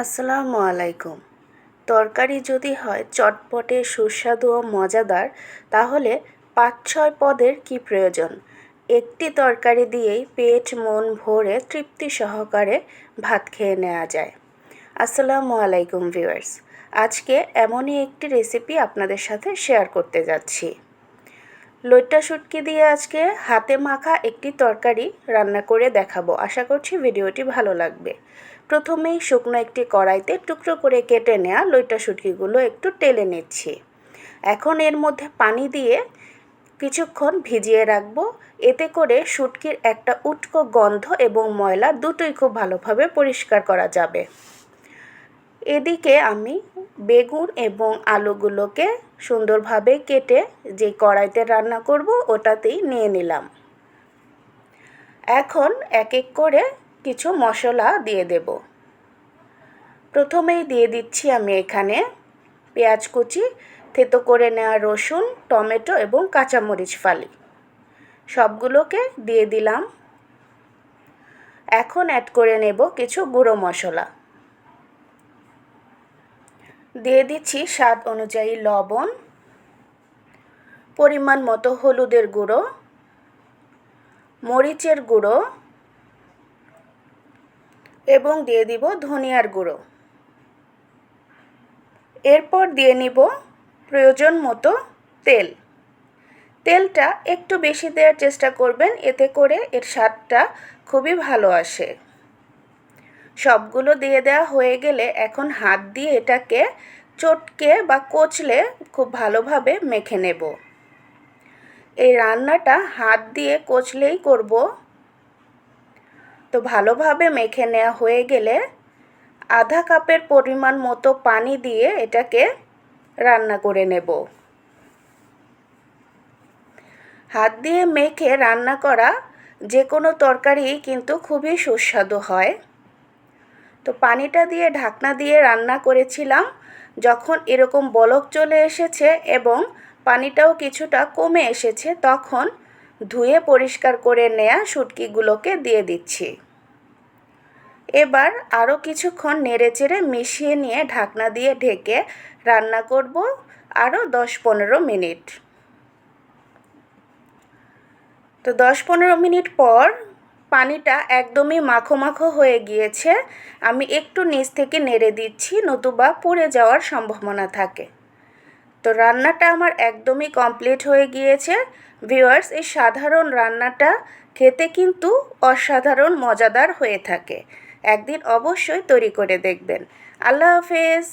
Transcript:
আসসালামু আলাইকুম। তরকারি যদি হয় চটপটে সুস্বাদু ও মজাদার, তাহলে ৫-৬ পদের কি প্রয়োজন? একটি তরকারি দিয়েই পেট মন ভরে তৃপ্তি সহকারে ভাত খেয়ে নেওয়া যায়। আসসালামু আলাইকুম ভিউয়ার্স। আজকে এমনই একটি রেসিপি আপনাদের সাথে শেয়ার করতে যাচ্ছি। লইট্টা শুটকি দিয়ে আজকে হাতে মাখা একটি তরকারি রান্না করে দেখাবো। আশা করছি ভিডিওটি ভালো লাগবে। প্রথমেই শুকনো একটি কড়াইতে টুকরো করে কেটে নেওয়া লইট্টা শুটকিগুলো একটু টেলে নিচ্ছি। এখন এর মধ্যে পানি দিয়ে কিছুক্ষণ ভিজিয়ে রাখবো। এতে করে শুটকির একটা উটকো গন্ধ এবং ময়লা দুটোই খুব ভালোভাবে পরিষ্কার করা যাবে। এদিকে আমি বেগুন এবং আলুগুলোকে সুন্দরভাবে কেটে যে কড়াইতে রান্না করব ওটাতেই নিয়ে নিলাম। এখন এক এক করে কিছু মশলা দিয়ে দেব। প্রথমেই দিয়ে দিচ্ছি আমি এখানে পেঁয়াজ কুচি, থেতো করে নেওয়া রসুন, টমেটো এবং কাঁচামরিচ ফালি সবগুলোকে দিয়ে দিলাম। এখন অ্যাড করে নেব কিছু গুঁড়ো মশলা। দিয়ে দিচ্ছি স্বাদ অনুযায়ী লবণ, পরিমাণ মতো হলুদের গুঁড়ো, মরিচের গুঁড়ো এবং দিয়ে দিব ধনিয়ার গুঁড়ো। এরপর দিয়ে নিব প্রয়োজন মতো তেল। তেলটা একটু বেশি দেওয়ার চেষ্টা করবেন, এতে করে এর স্বাদটা খুবই ভালো আসে। সবগুলো দিয়ে দেওয়া হয়ে গেলে এখন হাত দিয়ে এটাকে চটকে বা কচলে খুব ভালোভাবে মেখে নেব। এই রান্নাটা হাত দিয়ে কচলেই করব। তো ভালোভাবে মেখে নেওয়া হয়ে গেলে আধা কাপের পরিমাণ মতো পানি দিয়ে এটাকে রান্না করে নেব। হাত দিয়ে মেখে রান্না করা যে কোনো তরকারি কিন্তু খুবই সুস্বাদু হয়। তো পানিটা দিয়ে ঢাকনা দিয়ে রান্না করেছিলাম। যখন এরকম বলক চলে এসেছে এবং পানিটাও কিছুটা কমে এসেছে, তখন ধুয়ে পরিষ্কার করে নেওয়া শুটকিগুলোকে দিয়ে দিচ্ছি। এবার আরও কিছুক্ষণ নেড়েচেড়ে মিশিয়ে নিয়ে ঢাকনা দিয়ে ঢেকে রান্না করব আরও 10-15 মিনিট। তো 10-15 মিনিট পর পানিটা একদমই মাখো মাখো হয়ে গিয়েছে। আমি একটু নিচ থেকে নেড়ে দিচ্ছি, নতুবা পুড়ে যাওয়ার সম্ভাবনা থাকে। তো রান্নাটা আমার একদমই কমপ্লিট হয়ে গিয়েছে। ভিউয়ার্স, এই সাধারণ রান্নাটা খেতে কিন্তু অসাধারণ মজাদার হয়ে থাকে। একদিন অবশ্যই তৈরি করে দেখবেন। আল্লাহ হাফেজ।